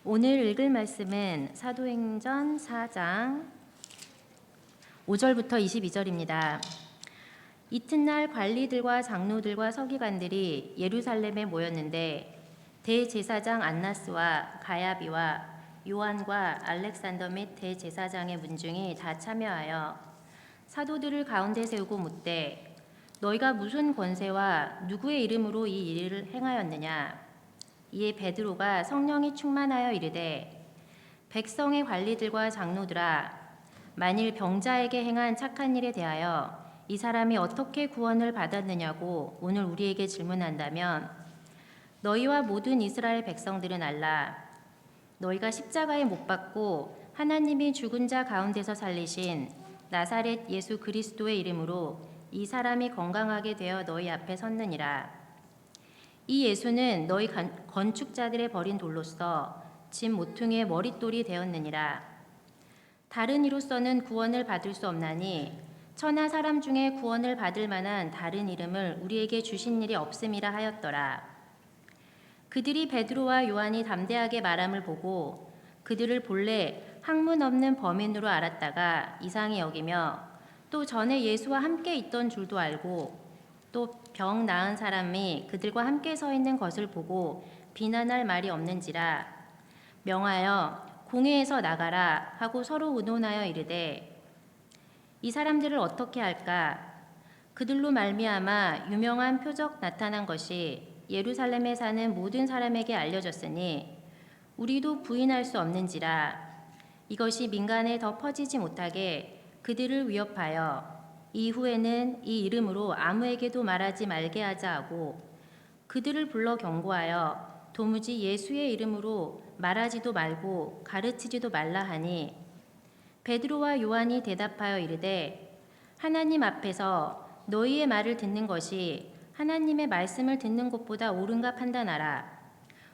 오늘 읽을 말씀은 사도행전 4장 5절부터 22절입니다. 이튿날 관리들과 장로들과 서기관들이 예루살렘에 모였는데 대제사장 안나스와 가야비와 요한과 알렉산더 및 대제사장의 문중이 다 참여하여 사도들을 가운데 세우고 묻되 너희가 무슨 권세와 누구의 이름으로 이 일을 행하였느냐? 이에 베드로가 성령이 충만하여 이르되 백성의 관리들과 장로들아, 만일 병자에게 행한 착한 일에 대하여 이 사람이 어떻게 구원을 받았느냐고 오늘 우리에게 질문한다면 너희와 모든 이스라엘 백성들은 알라. 너희가 십자가에 못 박고 하나님이 죽은 자 가운데서 살리신 나사렛 예수 그리스도의 이름으로 이 사람이 건강하게 되어 너희 앞에 섰느니라. 이 예수는 너희 건축자들의 버린 돌로서 진 모퉁이의 머릿돌이 되었느니라. 다른 이로서는 구원을 받을 수 없나니 천하 사람 중에 구원을 받을 만한 다른 이름을 우리에게 주신 일이 없음이라 하였더라. 그들이 베드로와 요한이 담대하게 말함을 보고 그들을 본래 학문 없는 범인으로 알았다가 이상히 여기며 또 전에 예수와 함께 있던 줄도 알고 또 병 나은 사람이 그들과 함께 서 있는 것을 보고 비난할 말이 없는지라 명하여 공회에서 나가라 하고 서로 의논하여 이르되 이 사람들을 어떻게 할까? 그들로 말미암아 유명한 표적 나타난 것이 예루살렘에 사는 모든 사람에게 알려졌으니 우리도 부인할 수 없는지라. 이것이 민간에 더 퍼지지 못하게 그들을 위협하여 이후에는 이 이름으로 아무에게도 말하지 말게 하자 하고 그들을 불러 경고하여 도무지 예수의 이름으로 말하지도 말고 가르치지도 말라 하니 베드로와 요한이 대답하여 이르되 하나님 앞에서 너희의 말을 듣는 것이 하나님의 말씀을 듣는 것보다 옳은가 판단하라.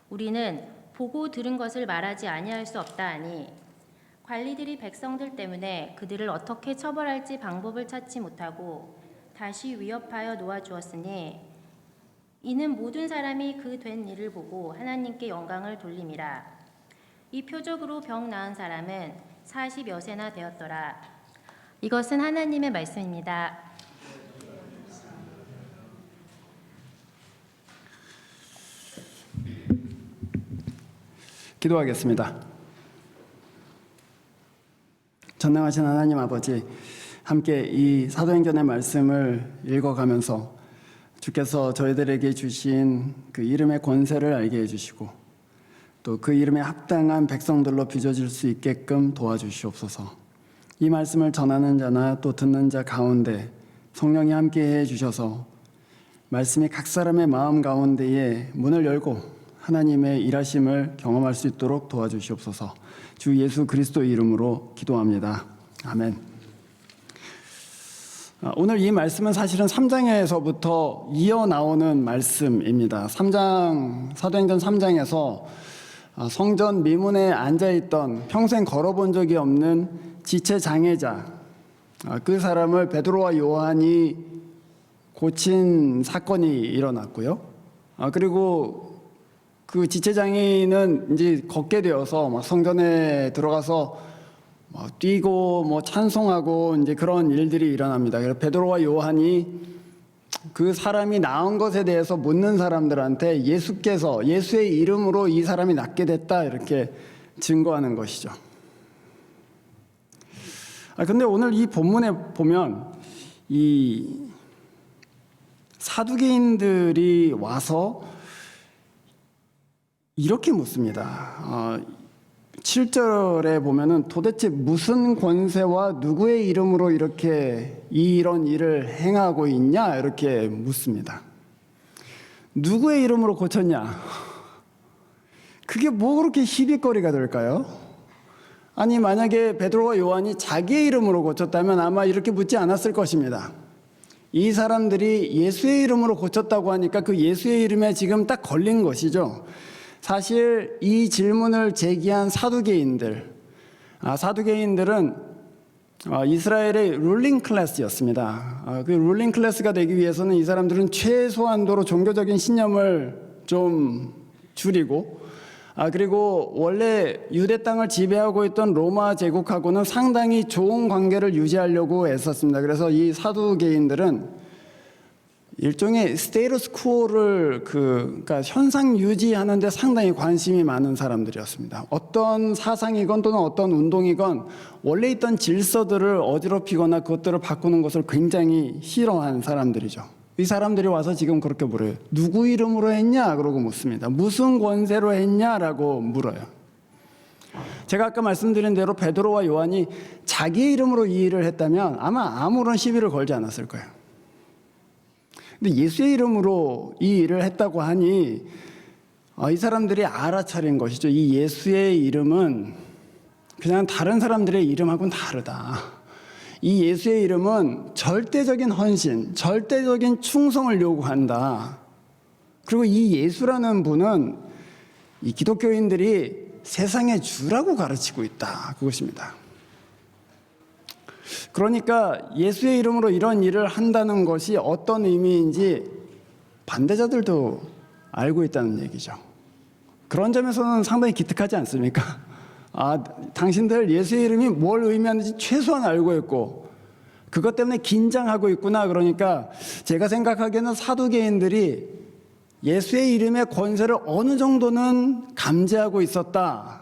우리는 보고 들은 것을 말하지 아니할 수 없다 하니 관리들이 백성들 때문에 그들을 어떻게 처벌할지 방법을 찾지 못하고 다시 위협하여 놓아주었으니 이는 모든 사람이 그 된 일을 보고 하나님께 영광을 돌림이라. 이 표적으로 병 나은 사람은 40여 세나 되었더라. 이것은 하나님의 말씀입니다. 기도하겠습니다. 전능하신 하나님 아버지, 함께 이 사도행전의 말씀을 읽어가면서 주께서 저희들에게 주신 그 이름의 권세를 알게 해주시고 또 그 이름에 합당한 백성들로 빚어질 수 있게끔 도와주시옵소서. 이 말씀을 전하는 자나 또 듣는 자 가운데 성령이 함께 해주셔서 말씀이 각 사람의 마음 가운데에 문을 열고 하나님의 일하심을 경험할 수 있도록 도와주시옵소서. 주 예수 그리스도의 이름으로 기도합니다. 아멘. 오늘 이 말씀은 사실은 3장에서부터 이어나오는 말씀입니다. 사도행전 3장에서 성전 미문에 앉아있던 평생 걸어본 적이 없는 지체장애자, 그 사람을 베드로와 요한이 고친 사건이 일어났고요. 그리고 그 지체장애인은 이제 걷게 되어서 막 성전에 들어가서 뛰고 찬송하고 이제 그런 일들이 일어납니다. 그래서 베드로와 요한이 그 사람이 나은 것에 대해서 묻는 사람들한테 예수께서 예수의 이름으로 이 사람이 낫게 됐다 이렇게 증거하는 것이죠. 근데 오늘 이 본문에 보면 이 사두개인들이 와서 이렇게 묻습니다. 7절에 보면은 도대체 무슨 권세와 누구의 이름으로 이렇게 이런 일을 행하고 있냐 이렇게 묻습니다. 누구의 이름으로 고쳤냐? 그게 뭐 그렇게 시비거리가 될까요? 아니 만약에 베드로와 요한이 자기의 이름으로 고쳤다면 아마 이렇게 묻지 않았을 것입니다. 이 사람들이 예수의 이름으로 고쳤다고 하니까 그 예수의 이름에 지금 딱 걸린 것이죠. 사실 이 질문을 제기한 사두개인들은 이스라엘의 룰링 클래스였습니다. 그 룰링 클래스가 되기 위해서는 이 사람들은 최소한도로 종교적인 신념을 좀 줄이고 그리고 원래 유대 땅을 지배하고 있던 로마 제국하고는 상당히 좋은 관계를 유지하려고 애썼습니다. 그래서 이 사두개인들은 일종의 스테이터스 퀘어를 그러니까 현상 유지하는 데 상당히 관심이 많은 사람들이었습니다. 어떤 사상이건 또는 어떤 운동이건 원래 있던 질서들을 어지럽히거나 그것들을 바꾸는 것을 굉장히 싫어한 사람들이죠. 이 사람들이 와서 지금 그렇게 물어요. 누구 이름으로 했냐? 그러고 묻습니다. 무슨 권세로 했냐라고 물어요. 제가 아까 말씀드린 대로 베드로와 요한이 자기 이름으로 이 일을 했다면 아마 아무런 시비를 걸지 않았을 거예요. 근데 예수의 이름으로 이 일을 했다고 하니 이 사람들이 알아차린 것이죠. 이 예수의 이름은 그냥 다른 사람들의 이름하고는 다르다. 이 예수의 이름은 절대적인 헌신, 절대적인 충성을 요구한다. 그리고 이 예수라는 분은 이 기독교인들이 세상의 주라고 가르치고 있다. 그것입니다. 그러니까 예수의 이름으로 이런 일을 한다는 것이 어떤 의미인지 반대자들도 알고 있다는 얘기죠. 그런 점에서는 상당히 기특하지 않습니까? 당신들 예수의 이름이 뭘 의미하는지 최소한 알고 있고 그것 때문에 긴장하고 있구나. 그러니까 제가 생각하기에는 사두개인들이 예수의 이름의 권세를 어느 정도는 감지하고 있었다.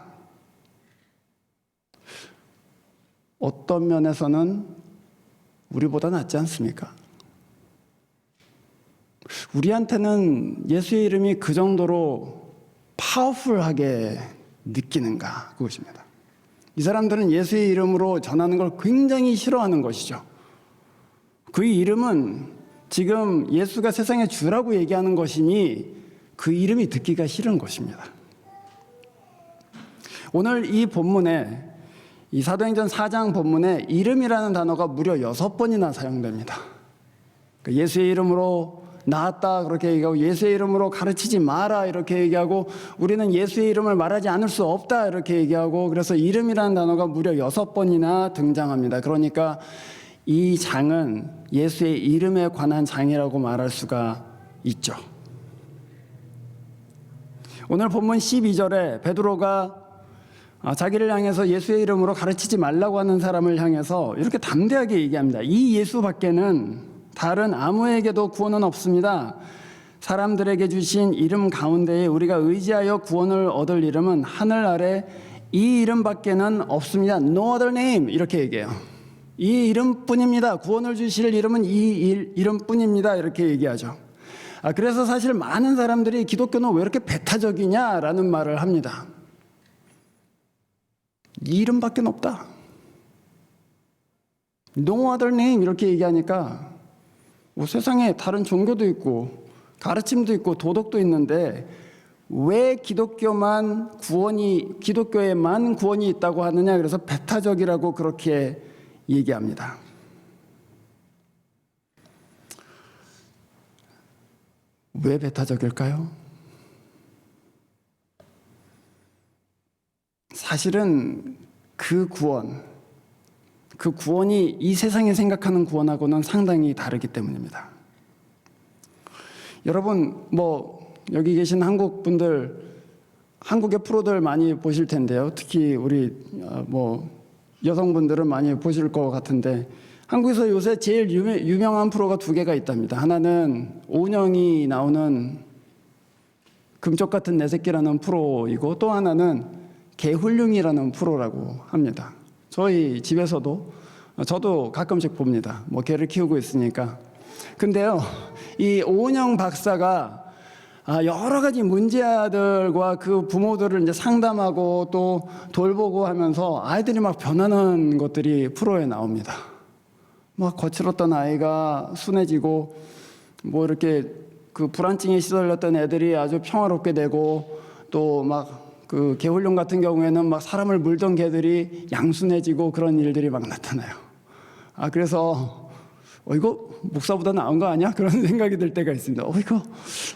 어떤 면에서는 우리보다 낫지 않습니까? 우리한테는 예수의 이름이 그 정도로 파워풀하게 느끼는가? 그것입니다. 이 사람들은 예수의 이름으로 전하는 걸 굉장히 싫어하는 것이죠. 그 이름은 지금 예수가 세상의 주라고 얘기하는 것이니 그 이름이 듣기가 싫은 것입니다. 오늘 이 본문에 이 사도행전 4장 본문에 이름이라는 단어가 무려 6번이나 사용됩니다. 예수의 이름으로 나았다 그렇게 얘기하고 예수의 이름으로 가르치지 마라 이렇게 얘기하고 우리는 예수의 이름을 말하지 않을 수 없다 이렇게 얘기하고 그래서 이름이라는 단어가 무려 6번이나 등장합니다. 그러니까 이 장은 예수의 이름에 관한 장이라고 말할 수가 있죠. 오늘 본문 12절에 베드로가 자기를 향해서 예수의 이름으로 가르치지 말라고 하는 사람을 향해서 이렇게 담대하게 얘기합니다. 이 예수밖에는 다른 아무에게도 구원은 없습니다. 사람들에게 주신 이름 가운데에 우리가 의지하여 구원을 얻을 이름은 하늘 아래 이 이름밖에는 없습니다. No other name 이렇게 얘기해요. 이 이름뿐입니다. 구원을 주실 이름은 이 이름뿐입니다. 이렇게 얘기하죠. 그래서 사실 많은 사람들이 기독교는 왜 이렇게 배타적이냐라는 말을 합니다. 이 이름밖에 없다. No other name 이렇게 얘기하니까 세상에 다른 종교도 있고 가르침도 있고 도덕도 있는데 왜 기독교에만 구원이 있다고 하느냐. 그래서 배타적이라고 그렇게 얘기합니다. 왜 배타적일까요? 사실은 그 구원이 이 세상이 생각하는 구원하고는 상당히 다르기 때문입니다. 여러분, 여기 계신 한국 분들, 한국의 프로들 많이 보실 텐데요. 특히 우리 여성분들은 많이 보실 것 같은데 한국에서 요새 제일 유명한 프로가 2개가 있답니다. 하나는 오은영이 나오는 금쪽 같은 내 새끼라는 프로이고 또 하나는 개훌륭이라는 프로라고 합니다. 저희 집에서도 저도 가끔씩 봅니다. 개를 키우고 있으니까. 근데요, 이 오은영 박사가 여러 가지 문제아들과 그 부모들을 이제 상담하고 또 돌보고 하면서 아이들이 막 변하는 것들이 프로에 나옵니다. 막 거칠었던 아이가 순해지고 이렇게 그 불안증에 시달렸던 애들이 아주 평화롭게 되고 또 그 개훈련 같은 경우에는 막 사람을 물던 개들이 양순해지고 그런 일들이 막 나타나요. 그래서 이거 목사보다 나은 거 아니야? 그런 생각이 들 때가 있습니다. 이거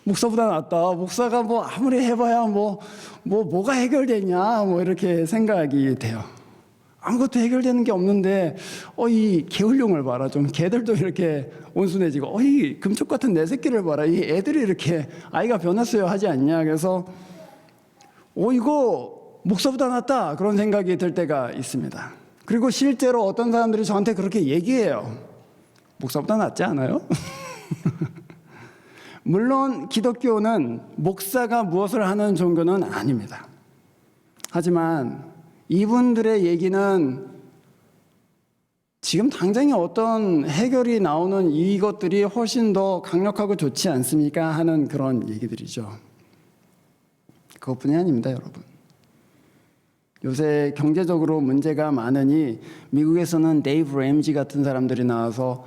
목사보다 낫다. 목사가 아무리 해봐야 뭐가 해결되냐? 이렇게 생각이 돼요. 아무것도 해결되는 게 없는데 이 개훈령을 봐라. 좀 개들도 이렇게 온순해지고 이 금쪽 같은 내 새끼를 봐라. 이 애들이 이렇게 아이가 변했어요 하지 않냐? 그래서 이거 목사보다 낫다 그런 생각이 들 때가 있습니다. 그리고 실제로 어떤 사람들이 저한테 그렇게 얘기해요. 목사보다 낫지 않아요? 물론 기독교는 목사가 무엇을 하는 종교는 아닙니다. 하지만 이분들의 얘기는 지금 당장에 어떤 해결이 나오는 이것들이 훨씬 더 강력하고 좋지 않습니까? 하는 그런 얘기들이죠. 그것뿐이 아닙니다, 여러분. 요새 경제적으로 문제가 많으니 미국에서는 데이브 램지 같은 사람들이 나와서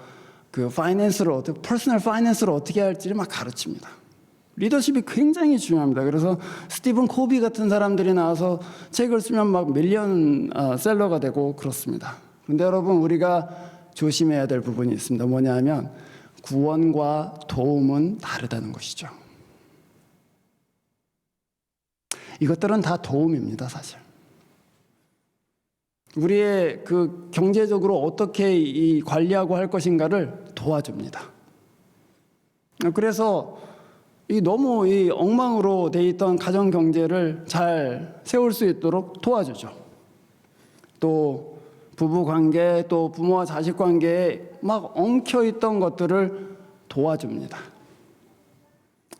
퍼스널 파이낸스를 어떻게 할지를 막 가르칩니다. 리더십이 굉장히 중요합니다. 그래서 스티븐 코비 같은 사람들이 나와서 책을 쓰면 막 밀리언 셀러가 되고 그렇습니다. 그런데 여러분, 우리가 조심해야 될 부분이 있습니다. 뭐냐면 구원과 도움은 다르다는 것이죠. 이것들은 다 도움입니다, 사실. 우리의 경제적으로 어떻게 관리하고 할 것인가를 도와줍니다. 그래서 너무 엉망으로 돼 있던 가정 경제를 잘 세울 수 있도록 도와주죠. 또 부부 관계, 또 부모와 자식 관계에 막 엉켜 있던 것들을 도와줍니다.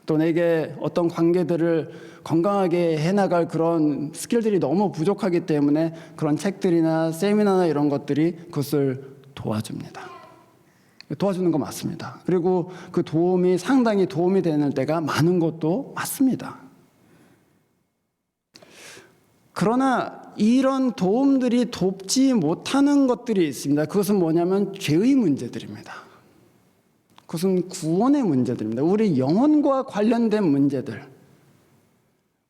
또 내게 어떤 관계들을 건강하게 해나갈 그런 스킬들이 너무 부족하기 때문에 그런 책들이나 세미나나 이런 것들이 그것을 도와줍니다. 도와주는 거 맞습니다. 그리고 그 도움이 상당히 도움이 되는 때가 많은 것도 맞습니다. 그러나 이런 도움들이 돕지 못하는 것들이 있습니다. 그것은 뭐냐면 죄의 문제들입니다. 그것은 구원의 문제들입니다. 우리 영혼과 관련된 문제들,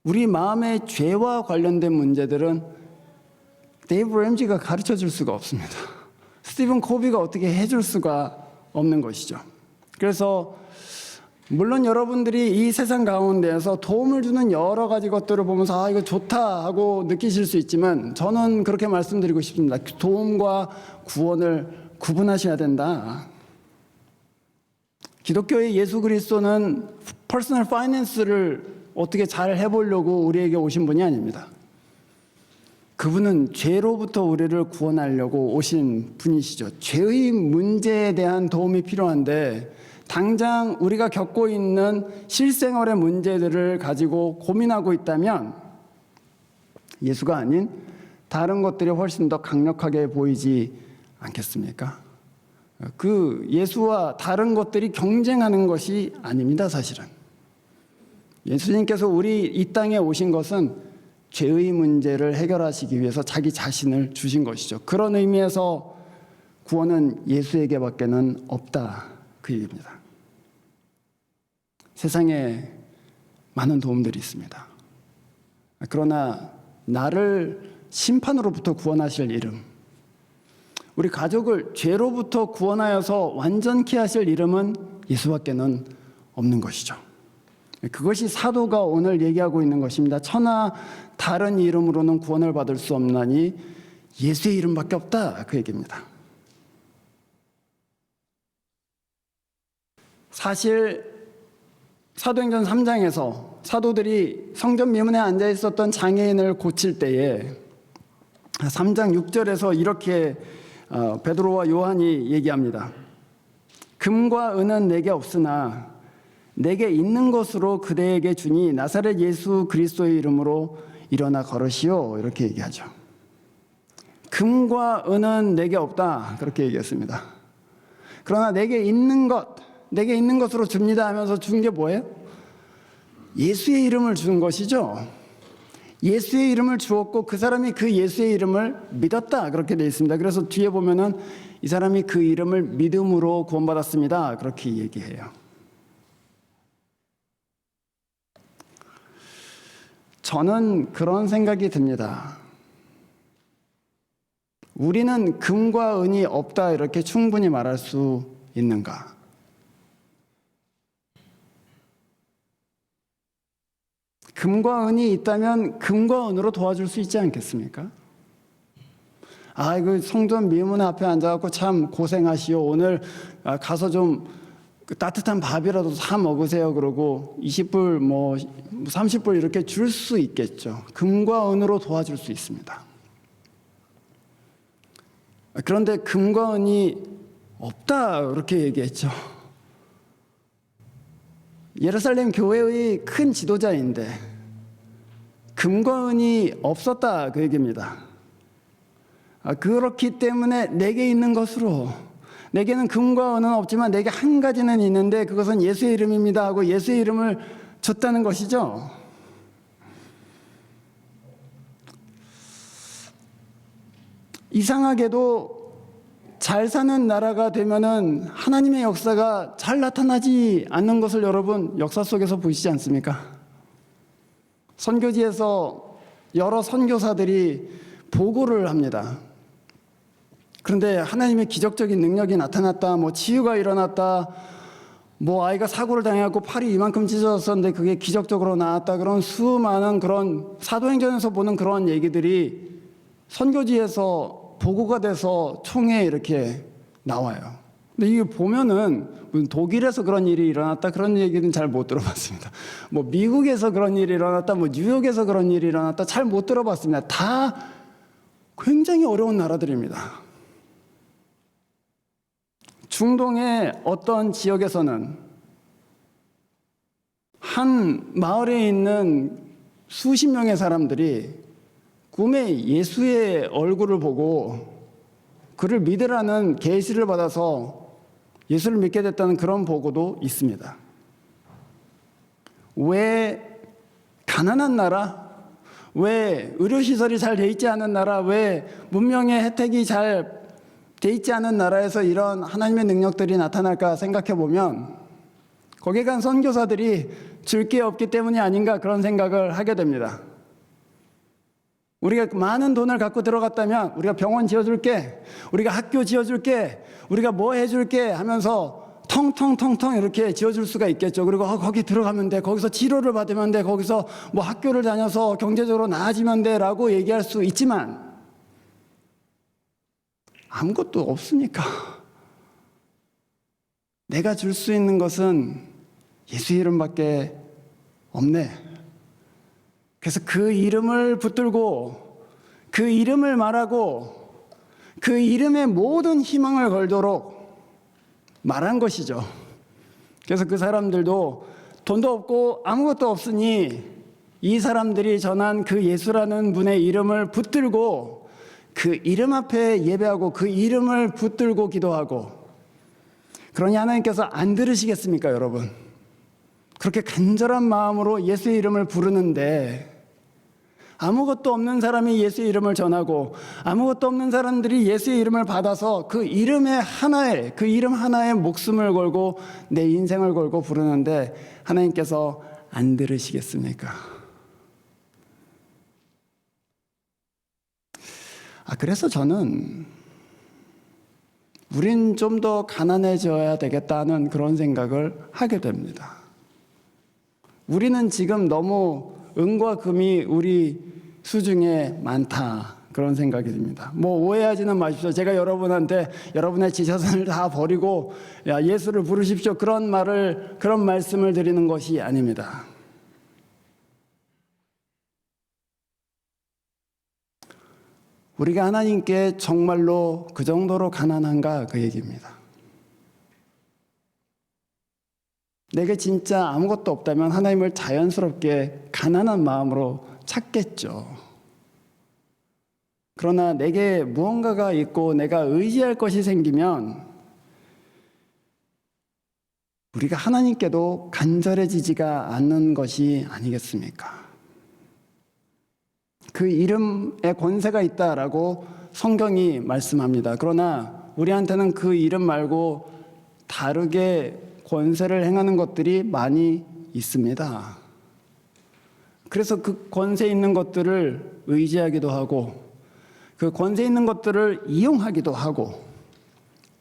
우리 마음의 죄와 관련된 문제들은 데이브 램지가 가르쳐 줄 수가 없습니다. 스티븐 코비가 어떻게 해줄 수가 없는 것이죠. 그래서 물론 여러분들이 이 세상 가운데에서 도움을 주는 여러 가지 것들을 보면서 이거 좋다 하고 느끼실 수 있지만 저는 그렇게 말씀드리고 싶습니다. 도움과 구원을 구분하셔야 된다. 기독교의 예수 그리스도는 퍼스널 파이낸스를 어떻게 잘 해보려고 우리에게 오신 분이 아닙니다. 그분은 죄로부터 우리를 구원하려고 오신 분이시죠. 죄의 문제에 대한 도움이 필요한데 당장 우리가 겪고 있는 실생활의 문제들을 가지고 고민하고 있다면 예수가 아닌 다른 것들이 훨씬 더 강력하게 보이지 않겠습니까? 그 예수와 다른 것들이 경쟁하는 것이 아닙니다, 사실은. 예수님께서 우리 이 땅에 오신 것은 죄의 문제를 해결하시기 위해서 자기 자신을 주신 것이죠. 그런 의미에서 구원은 예수에게밖에는 없다, 그 얘기입니다. 세상에 많은 도움들이 있습니다. 그러나 나를 심판으로부터 구원하실 이름, 우리 가족을 죄로부터 구원하여서 완전케 하실 이름은 예수밖에는 없는 것이죠. 그것이 사도가 오늘 얘기하고 있는 것입니다. 천하 다른 이름으로는 구원을 받을 수 없나니 예수의 이름밖에 없다, 그 얘기입니다. 사실 사도행전 3장에서 사도들이 성전 미문에 앉아 있었던 장애인을 고칠 때에 3장 6절에서 이렇게 베드로와 요한이 얘기합니다. 금과 은은 내게 없으나 내게 있는 것으로 그대에게 주니 나사렛 예수 그리스도의 이름으로 일어나 걸으시오, 이렇게 얘기하죠. 금과 은은 내게 없다, 그렇게 얘기했습니다. 그러나 내게 있는 것으로 줍니다 하면서 준 게 뭐예요? 예수의 이름을 준 것이죠. 예수의 이름을 주었고 그 사람이 그 예수의 이름을 믿었다, 그렇게 되어 있습니다. 그래서 뒤에 보면은 이 사람이 그 이름을 믿음으로 구원받았습니다, 그렇게 얘기해요. 저는 그런 생각이 듭니다. 우리는 금과 은이 없다, 이렇게 충분히 말할 수 있는가? 금과 은이 있다면 금과 은으로 도와줄 수 있지 않겠습니까? 이거 성전 미문 앞에 앉아갖고 참 고생하시오. 오늘 가서 좀 그 따뜻한 밥이라도 사 먹으세요. 그러고 20불, 뭐 30불 이렇게 줄 수 있겠죠. 금과 은으로 도와줄 수 있습니다. 그런데 금과 은이 없다 이렇게 얘기했죠. 예루살렘 교회의 큰 지도자인데 금과 은이 없었다 그 얘기입니다. 그렇기 때문에 내게 있는 것으로, 내게는 금과 은은 없지만 내게 한 가지는 있는데 그것은 예수의 이름입니다 하고 예수의 이름을 줬다는 것이죠. 이상하게도 잘 사는 나라가 되면은 하나님의 역사가 잘 나타나지 않는 것을 여러분 역사 속에서 보시지 않습니까? 선교지에서 여러 선교사들이 보고를 합니다. 그런데 하나님의 기적적인 능력이 나타났다, 뭐 치유가 일어났다, 뭐 아이가 사고를 당해갖고 팔이 이만큼 찢어졌었는데 그게 기적적으로 나았다, 그런 수많은 그런 사도행전에서 보는 그런 얘기들이 선교지에서 보고가 돼서 총회에 이렇게 나와요. 근데 이게 보면은 독일에서 그런 일이 일어났다 그런 얘기는 잘 못 들어봤습니다. 뭐 미국에서 그런 일이 일어났다, 뭐 뉴욕에서 그런 일이 일어났다 잘 못 들어봤습니다. 다 굉장히 어려운 나라들입니다. 중동의 어떤 지역에서는 한 마을에 있는 수십 명의 사람들이 꿈에 예수의 얼굴을 보고 그를 믿으라는 계시를 받아서 예수를 믿게 됐다는 그런 보고도 있습니다. 왜 가난한 나라, 왜 의료시설이 잘 돼 있지 않은 나라, 왜 문명의 혜택이 잘 돼 있지 않은 나라에서 이런 하나님의 능력들이 나타날까 생각해 보면 거기에 간 선교사들이 줄 게 없기 때문이 아닌가 그런 생각을 하게 됩니다. 우리가 많은 돈을 갖고 들어갔다면 우리가 병원 지어줄게, 우리가 학교 지어줄게, 우리가 뭐 해줄게 하면서 텅텅텅텅 이렇게 지어줄 수가 있겠죠. 그리고 거기 들어가면 돼, 거기서 치료를 받으면 돼, 거기서 뭐 학교를 다녀서 경제적으로 나아지면 돼 라고 얘기할 수 있지만 아무것도 없으니까 내가 줄 수 있는 것은 예수 이름밖에 없네. 그래서 그 이름을 붙들고 그 이름을 말하고 그 이름에 모든 희망을 걸도록 말한 것이죠. 그래서 그 사람들도 돈도 없고 아무것도 없으니 이 사람들이 전한 그 예수라는 분의 이름을 붙들고 그 이름 앞에 예배하고 그 이름을 붙들고 기도하고, 그러니 하나님께서 안 들으시겠습니까, 여러분? 그렇게 간절한 마음으로 예수의 이름을 부르는데 아무것도 없는 사람이 예수의 이름을 전하고 아무것도 없는 사람들이 예수의 이름을 받아서 그 이름에 하나에, 그 이름 하나에 목숨을 걸고 내 인생을 걸고 부르는데 하나님께서 안 들으시겠습니까? 그래서 저는 우린 좀 더 가난해져야 되겠다는 그런 생각을 하게 됩니다. 우리는 지금 너무 은과 금이 우리 수중에 많다 그런 생각이 듭니다. 뭐 오해하지는 마십시오. 제가 여러분한테 여러분의 지자산을 다 버리고 예수를 부르십시오 그런 말씀을 드리는 것이 아닙니다. 우리가 하나님께 정말로 그 정도로 가난한가 그 얘기입니다. 내게 진짜 아무것도 없다면 하나님을 자연스럽게 가난한 마음으로 찾겠죠. 그러나 내게 무언가가 있고 내가 의지할 것이 생기면 우리가 하나님께도 간절해지지가 않는 것이 아니겠습니까? 그 이름에 권세가 있다라고 성경이 말씀합니다. 그러나 우리한테는 그 이름 말고 다르게 권세를 행하는 것들이 많이 있습니다. 그래서 그 권세 있는 것들을 의지하기도 하고 그 권세 있는 것들을 이용하기도 하고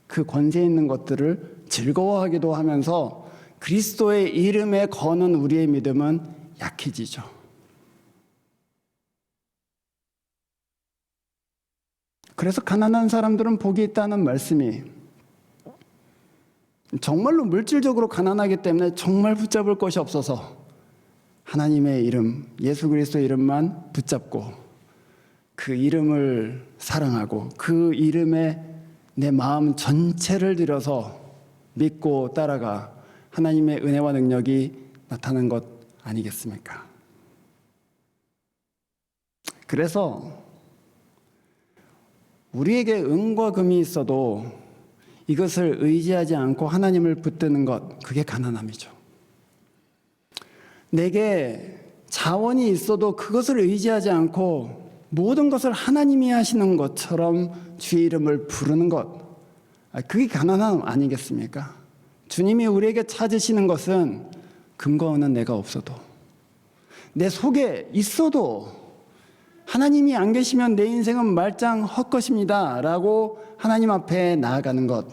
그 권세 있는 것들을 즐거워하기도 하면서 그리스도의 이름에 거는 우리의 믿음은 약해지죠. 그래서 가난한 사람들은 복이 있다는 말씀이 정말로 물질적으로 가난하기 때문에 정말 붙잡을 것이 없어서 하나님의 이름, 예수 그리스도의 이름만 붙잡고 그 이름을 사랑하고 그 이름에 내 마음 전체를 들여서 믿고 따라가 하나님의 은혜와 능력이 나타난 것 아니겠습니까? 그래서 우리에게 은과 금이 있어도 이것을 의지하지 않고 하나님을 붙드는 것, 그게 가난함이죠. 내게 자원이 있어도 그것을 의지하지 않고 모든 것을 하나님이 하시는 것처럼 주의 이름을 부르는 것, 그게 가난함 아니겠습니까? 주님이 우리에게 찾으시는 것은 금과 은은 내가 없어도, 내 속에 있어도 하나님이 안 계시면 내 인생은 말짱 헛것입니다 라고 하나님 앞에 나아가는 것,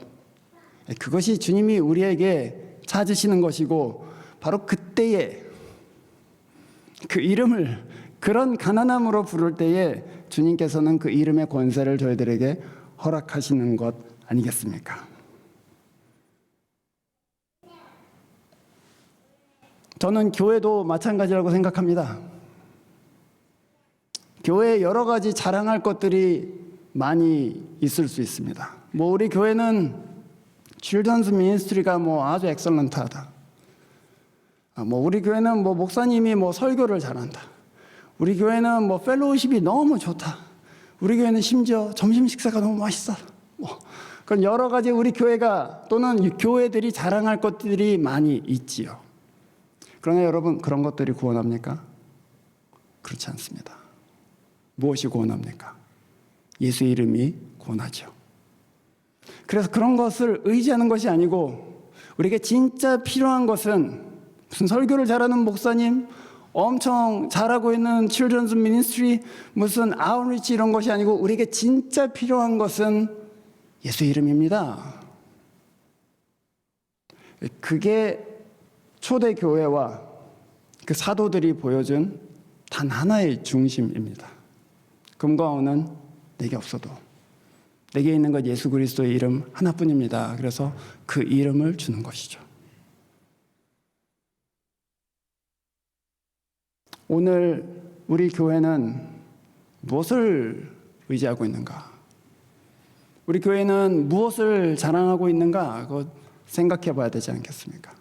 그것이 주님이 우리에게 찾으시는 것이고, 바로 그때에 그 이름을 그런 가난함으로 부를 때에 주님께서는 그 이름의 권세를 저희들에게 허락하시는 것 아니겠습니까? 저는 교회도 마찬가지라고 생각합니다. 교회에 여러 가지 자랑할 것들이 많이 있을 수 있습니다. 우리 교회는 children's ministry가 아주 엑설런트하다. 우리 교회는 목사님이 설교를 잘한다. 우리 교회는 펠로우십이 너무 좋다. 우리 교회는 심지어 점심 식사가 너무 맛있어. 그런 여러 가지 우리 교회가 또는 교회들이 자랑할 것들이 많이 있지요. 그러나 여러분, 그런 것들이 구원합니까? 그렇지 않습니다. 무엇이 구원합니까? 예수의 이름이 구원하죠. 그래서 그런 것을 의지하는 것이 아니고, 우리에게 진짜 필요한 것은 무슨 설교를 잘하는 목사님, 엄청 잘하고 있는 children's ministry, 무슨 아웃리치 이런 것이 아니고, 우리에게 진짜 필요한 것은 예수의 이름입니다. 그게 초대교회와 그 사도들이 보여준 단 하나의 중심입니다. 금과 은은 내게 없어도 내게 있는 것 예수 그리스도의 이름 하나뿐입니다. 그래서 그 이름을 주는 것이죠. 오늘 우리 교회는 무엇을 의지하고 있는가? 우리 교회는 무엇을 자랑하고 있는가? 그거 생각해 봐야 되지 않겠습니까?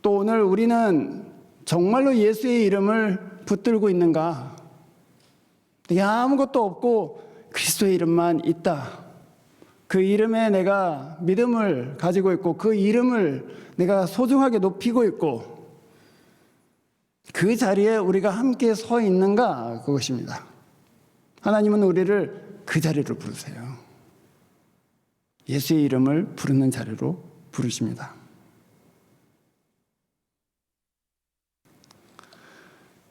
또 오늘 우리는 정말로 예수의 이름을 붙들고 있는가? 내게 아무것도 없고 그리스도의 이름만 있다. 그 이름에 내가 믿음을 가지고 있고 그 이름을 내가 소중하게 높이고 있고 그 자리에 우리가 함께 서 있는가? 그것입니다. 하나님은 우리를 그 자리로 부르세요. 예수의 이름을 부르는 자리로 부르십니다.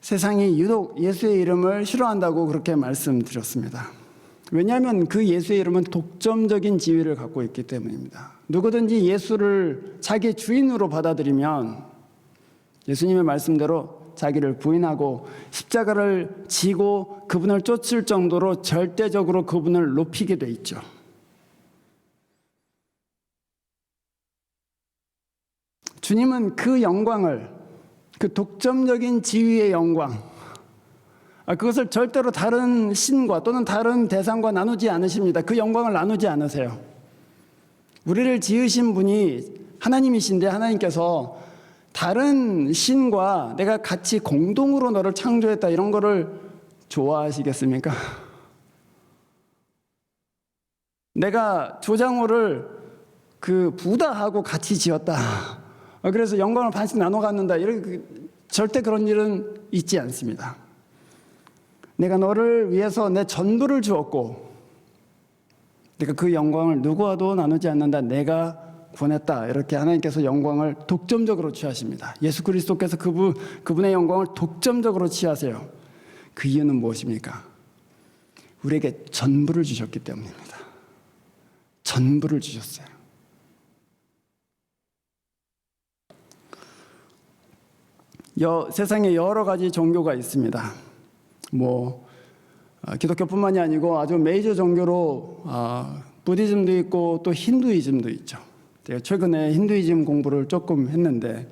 세상이 유독 예수의 이름을 싫어한다고 그렇게 말씀드렸습니다. 왜냐하면 그 예수의 이름은 독점적인 지위를 갖고 있기 때문입니다. 누구든지 예수를 자기 주인으로 받아들이면 예수님의 말씀대로 자기를 부인하고 십자가를 지고 그분을 쫓을 정도로 절대적으로 그분을 높이게 돼 있죠. 주님은 그 영광을, 그 독점적인 지위의 영광, 그것을 절대로 다른 신과 또는 다른 대상과 나누지 않으십니다. 그 영광을 나누지 않으세요. 우리를 지으신 분이 하나님이신데 하나님께서 다른 신과 내가 같이 공동으로 너를 창조했다 이런 거를 좋아하시겠습니까? 내가 조장호를 그 부다하고 같이 지었다. 그래서 영광을 반씩 나눠 갖는다. 이렇게 절대 그런 일은 있지 않습니다. 내가 너를 위해서 내 전부를 주었고 내가 그 영광을 누구와도 나누지 않는다. 내가 구원했다. 이렇게 하나님께서 영광을 독점적으로 취하십니다. 예수 그리스도께서 그분의 영광을 독점적으로 취하세요. 그 이유는 무엇입니까? 우리에게 전부를 주셨기 때문입니다. 전부를 주셨어요. 세상에 여러 가지 종교가 있습니다. 기독교뿐만이 아니고 아주 메이저 종교로 부디즘도 있고 또 힌두이즘도 있죠. 제가 최근에 힌두이즘 공부를 조금 했는데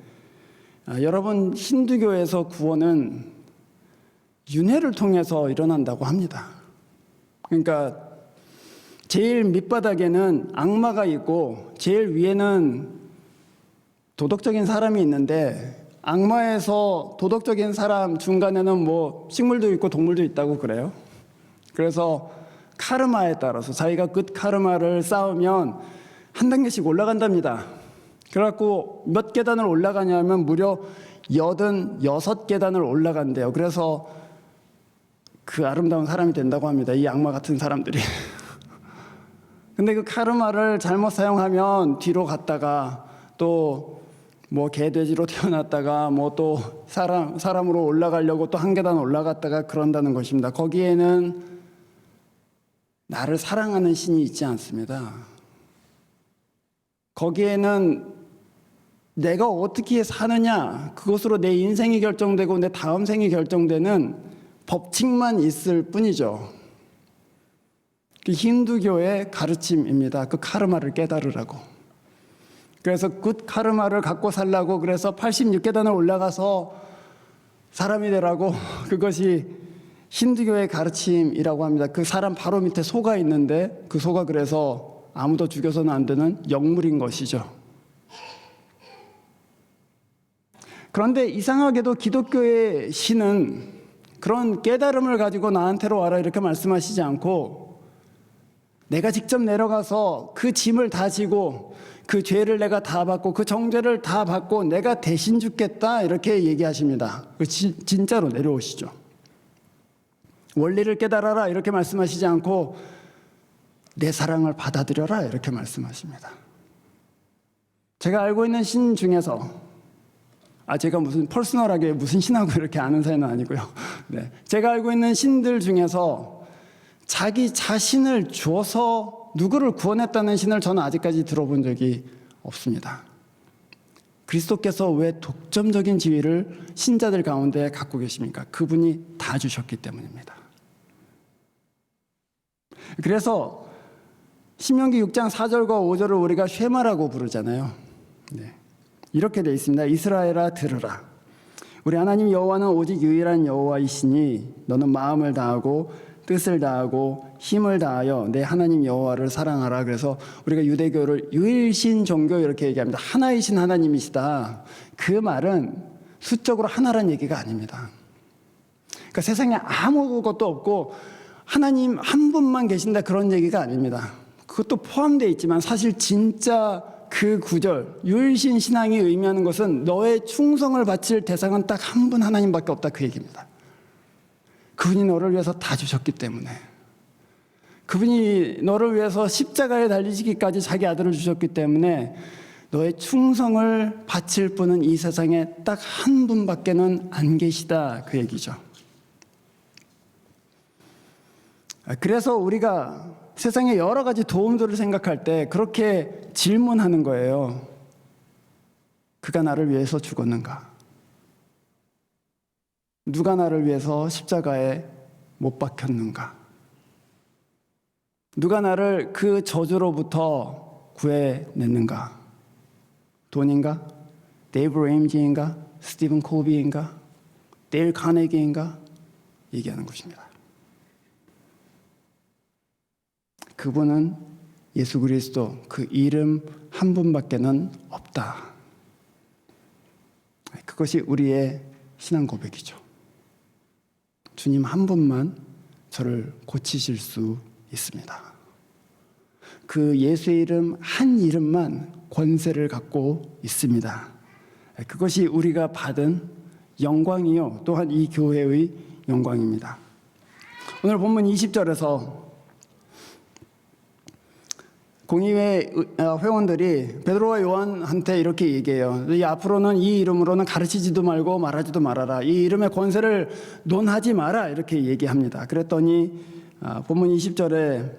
여러분 힌두교에서 구원은 윤회를 통해서 일어난다고 합니다. 그러니까 제일 밑바닥에는 악마가 있고 제일 위에는 도덕적인 사람이 있는데 악마에서 도덕적인 사람 중간에는 뭐 식물도 있고 동물도 있다고 그래요. 그래서 카르마에 따라서 자기가 끝 카르마를 쌓으면 한 단계씩 올라간답니다. 그래갖고 몇 계단을 올라가냐면 무려 86계단을 올라간대요. 그래서 그 아름다운 사람이 된다고 합니다. 이 악마 같은 사람들이. 근데 그 카르마를 잘못 사용하면 뒤로 갔다가 또 뭐 개돼지로 태어났다가 뭐 또 사람으로 올라가려고 또 한 계단 올라갔다가 그런다는 것입니다. 거기에는 나를 사랑하는 신이 있지 않습니다. 거기에는 내가 어떻게 사느냐, 그것으로 내 인생이 결정되고 내 다음 생이 결정되는 법칙만 있을 뿐이죠. 그 힌두교의 가르침입니다. 그 카르마를 깨달으라고. 그래서 굿 카르마를 갖고 살라고 그래서 86계단을 올라가서 사람이 되라고 그것이 힌두교의 가르침이라고 합니다. 그 사람 바로 밑에 소가 있는데 그 소가 그래서 아무도 죽여서는 안 되는 영물인 것이죠. 그런데 이상하게도 기독교의 신은 그런 깨달음을 가지고 나한테로 와라 이렇게 말씀하시지 않고 내가 직접 내려가서 그 짐을 다 지고 그 죄를 내가 다 받고 그 정죄를 다 받고 내가 대신 죽겠다 이렇게 얘기하십니다. 진짜로 내려오시죠. 원리를 깨달아라 이렇게 말씀하시지 않고 내 사랑을 받아들여라 이렇게 말씀하십니다. 제가 알고 있는 신 중에서 제가 무슨 퍼스널하게 무슨 신하고 이렇게 아는 사이는 아니고요. 네. 제가 알고 있는 신들 중에서 자기 자신을 주어서 누구를 구원했다는 신을 저는 아직까지 들어본 적이 없습니다. 그리스도께서 왜 독점적인 지위를 신자들 가운데 갖고 계십니까? 그분이 다 주셨기 때문입니다. 그래서 신명기 6장 4절과 5절을 우리가 쉐마라고 부르잖아요. 네. 이렇게 되어 있습니다. 이스라엘아 들으라. 우리 하나님 여호와는 오직 유일한 여호와이시니 너는 마음을 다하고 뜻을 다하고 힘을 다하여 내 하나님 여호와를 사랑하라. 그래서 우리가 유대교를 유일신 종교 이렇게 얘기합니다. 하나이신 하나님이시다. 그 말은 수적으로 하나란 얘기가 아닙니다. 그러니까 세상에 아무것도 없고 하나님 한 분만 계신다 그런 얘기가 아닙니다. 그것도 포함되어 있지만 사실 진짜 그 구절 유일신 신앙이 의미하는 것은 너의 충성을 바칠 대상은 딱 한 분 하나님밖에 없다 그 얘기입니다. 그분이 너를 위해서 다 주셨기 때문에 그분이 너를 위해서 십자가에 달리시기까지 자기 아들을 주셨기 때문에 너의 충성을 바칠 분은 이 세상에 딱 한 분밖에는 안 계시다 그 얘기죠. 그래서 우리가 세상에 여러 가지 도움들을 생각할 때 그렇게 질문하는 거예요. 그가 나를 위해서 죽었는가? 누가 나를 위해서 십자가에 못 박혔는가? 누가 나를 그 저주로부터 구해냈는가? 돈인가? 데이브 레임지인가? 스티븐 코비인가? 데일 카네기인가? 얘기하는 것입니다. 그분은 예수 그리스도 그 이름 한 분밖에는 없다. 그것이 우리의 신앙 고백이죠. 주님 한 분만 저를 고치실 수 있습니다. 그 예수의 이름 한 이름만 권세를 갖고 있습니다. 그것이 우리가 받은 영광이요 또한 이 교회의 영광입니다. 오늘 본문 20절에서 공의회 회원들이 베드로와 요한한테 이렇게 얘기해요. 앞으로는 이 이름으로는 가르치지도 말고 말하지도 말아라. 이 이름의 권세를 논하지 마라. 이렇게 얘기합니다. 그랬더니 본문 20절에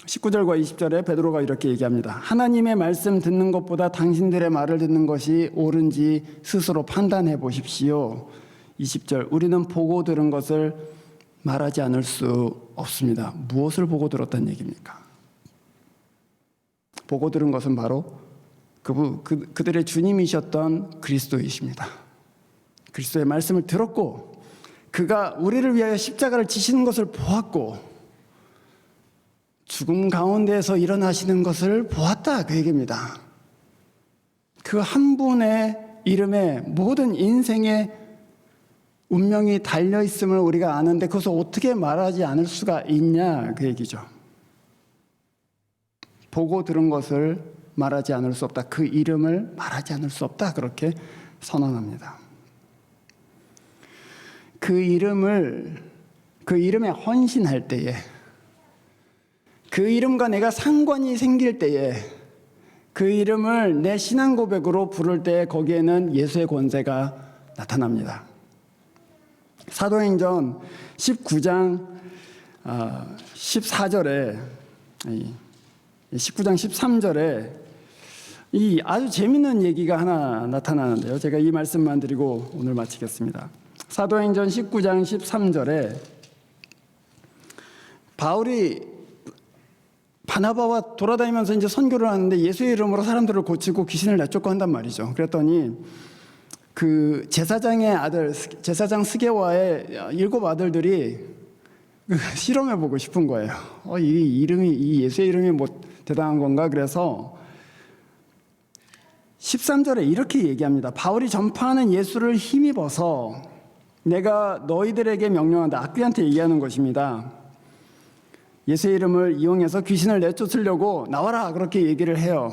19절과 20절에 베드로가 이렇게 얘기합니다. 하나님의 말씀 듣는 것보다 당신들의 말을 듣는 것이 옳은지 스스로 판단해 보십시오. 20절 우리는 보고 들은 것을 말하지 않을 수 없습니다. 무엇을 보고 들었다는 얘기입니까? 보고 들은 것은 바로 그들의 주님이셨던 그리스도이십니다. 그리스도의 말씀을 들었고 그가 우리를 위하여 십자가를 지시는 것을 보았고 죽음 가운데에서 일어나시는 것을 보았다, 그 얘기입니다. 그 한 분의 이름에 모든 인생의 운명이 달려있음을 우리가 아는데 그것을 어떻게 말하지 않을 수가 있냐, 그 얘기죠. 보고 들은 것을 말하지 않을 수 없다. 그 이름을 말하지 않을 수 없다. 그렇게 선언합니다. 그 이름에 헌신할 때에, 그 이름과 내가 상관이 생길 때에, 그 이름을 내 신앙 고백으로 부를 때 거기에는 예수의 권세가 나타납니다. 사도행전 19장 14절에 19장 13절에 이 아주 재미있는 얘기가 하나 나타나는데요. 제가 이 말씀만 드리고 오늘 마치겠습니다. 사도행전 19장 13절에 바울이 바나바와 돌아다니면서 이제 선교를 하는데 예수의 이름으로 사람들을 고치고 귀신을 내쫓고 한단 말이죠. 그랬더니 그 제사장의 아들, 제사장 스게와의 7 아들들이 실험해보고 싶은 거예요. 이 예수의 이름이 뭐 대단한 건가? 그래서 13절에 이렇게 얘기합니다. 바울이 전파하는 예수를 힘입어서 내가 너희들에게 명령한다. 악귀한테 얘기하는 것입니다. 예수의 이름을 이용해서 귀신을 내쫓으려고 나와라, 그렇게 얘기를 해요.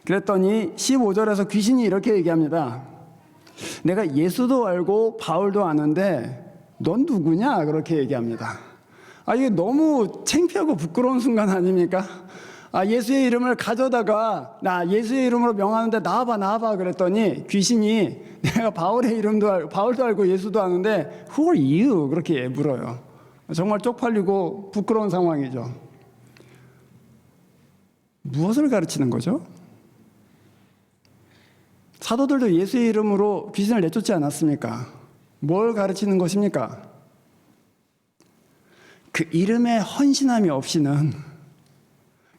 그랬더니 15절에서 귀신이 이렇게 얘기합니다. 내가 예수도 알고 바울도 아는데 넌 누구냐? 그렇게 얘기합니다. 이게 너무 창피하고 부끄러운 순간 아닙니까? 예수의 이름을 가져다가 나 예수의 이름으로 명하는데 나와봐 그랬더니 귀신이 내가 바울의 이름도 알고 바울도 알고 예수도 아는데 Who are you? 그렇게 물어요. 정말 쪽팔리고 부끄러운 상황이죠. 무엇을 가르치는 거죠? 사도들도 예수의 이름으로 귀신을 내쫓지 않았습니까? 뭘 가르치는 것입니까? 그 이름에 헌신함이 없이는,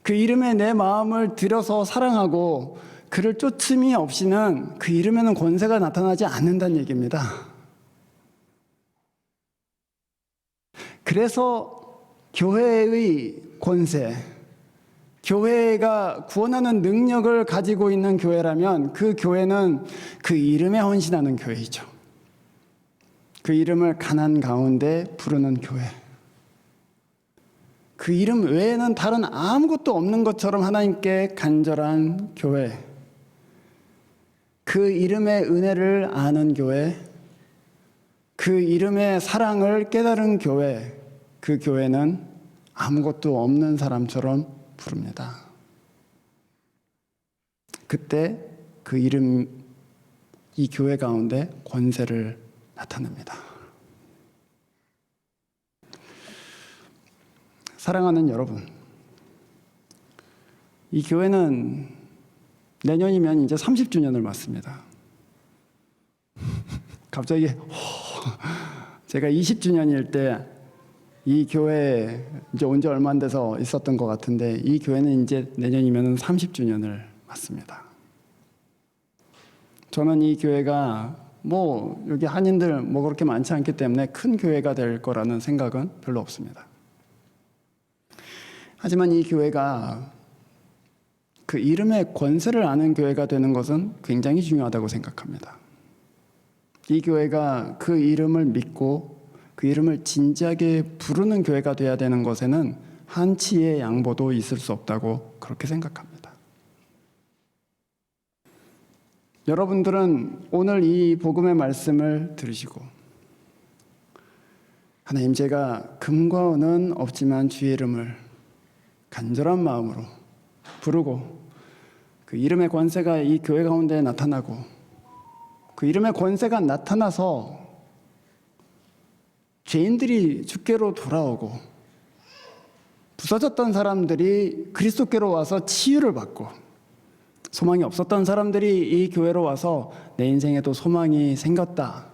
그 이름에 내 마음을 들여서 사랑하고 그를 쫓음이 없이는 그 이름에는 권세가 나타나지 않는다는 얘기입니다. 그래서 교회의 권세, 교회가 구원하는 능력을 가지고 있는 교회라면 그 교회는 그 이름에 헌신하는 교회이죠. 그 이름을 가난 가운데 부르는 교회. 그 이름 외에는 다른 아무것도 없는 것처럼 하나님께 간절한 교회. 그 이름의 은혜를 아는 교회. 그 이름의 사랑을 깨달은 교회. 그 교회는 아무것도 없는 사람처럼 부릅니다. 그때 그 이름, 이 교회 가운데 권세를 나타냅니다. 사랑하는 여러분, 이 교회는 내년이면 이제 30주년을 맞습니다. 갑자기 제가 20주년일 때 이 교회에 이제 온 지 얼마 안 돼서 있었던 것 같은데 이 교회는 이제 내년이면 30주년을 맞습니다. 저는 이 교회가 여기 한인들 그렇게 많지 않기 때문에 큰 교회가 될 거라는 생각은 별로 없습니다. 하지만 이 교회가 그 이름의 권세를 아는 교회가 되는 것은 굉장히 중요하다고 생각합니다. 이 교회가 그 이름을 믿고 그 이름을 진지하게 부르는 교회가 되어야 되는 것에는 한치의 양보도 있을 수 없다고 그렇게 생각합니다. 여러분들은 오늘 이 복음의 말씀을 들으시고 하나님, 제가 금과 은은 없지만 주의 이름을 간절한 마음으로 부르고 그 이름의 권세가 이 교회 가운데 나타나고 그 이름의 권세가 나타나서 죄인들이 주께로 돌아오고 부서졌던 사람들이 그리스도께로 와서 치유를 받고 소망이 없었던 사람들이 이 교회로 와서 내 인생에도 소망이 생겼다.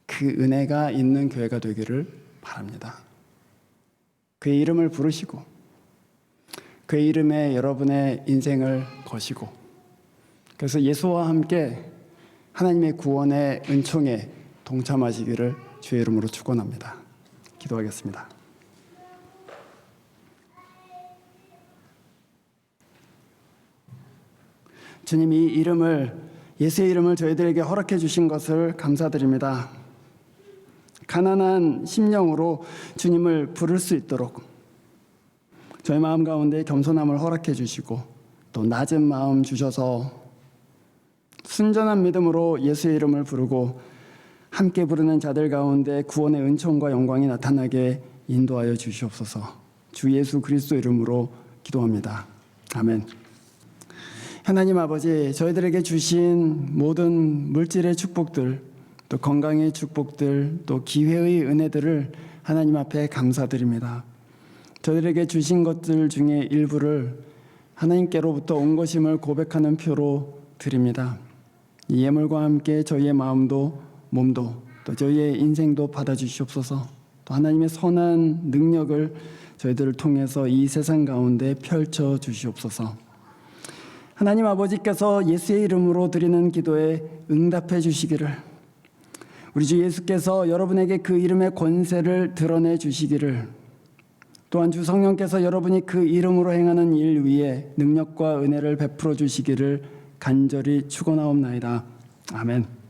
그 은혜가 있는 교회가 되기를 바랍니다. 그의 이름을 부르시고 그의 이름에 여러분의 인생을 거시고 그래서 예수와 함께 하나님의 구원의 은총에 동참하시기를 주의 이름으로 축원합니다. 기도하겠습니다. 주님, 이 이름을, 예수의 이름을 저희들에게 허락해 주신 것을 감사드립니다. 가난한 심령으로 주님을 부를 수 있도록 저희 마음 가운데 겸손함을 허락해 주시고 또 낮은 마음 주셔서 순전한 믿음으로 예수의 이름을 부르고 함께 부르는 자들 가운데 구원의 은총과 영광이 나타나게 인도하여 주시옵소서. 주 예수 그리스도 이름으로 기도합니다. 아멘. 하나님 아버지, 저희들에게 주신 모든 물질의 축복들, 또 건강의 축복들, 또 기회의 은혜들을 하나님 앞에 감사드립니다. 저희들에게 주신 것들 중에 일부를 하나님께로부터 온 것임을 고백하는 표로 드립니다. 이 예물과 함께 저희의 마음도 몸도 또 저희의 인생도 받아주시옵소서. 또 하나님의 선한 능력을 저희들을 통해서 이 세상 가운데 펼쳐 주시옵소서. 하나님 아버지께서 예수의 이름으로 드리는 기도에 응답해 주시기를, 우리 주 예수께서 여러분에게 그 이름의 권세를 드러내 주시기를, 또한 주 성령께서 여러분이 그 이름으로 행하는 일 위에 능력과 은혜를 베풀어 주시기를 간절히 축원하옵나이다. 아멘.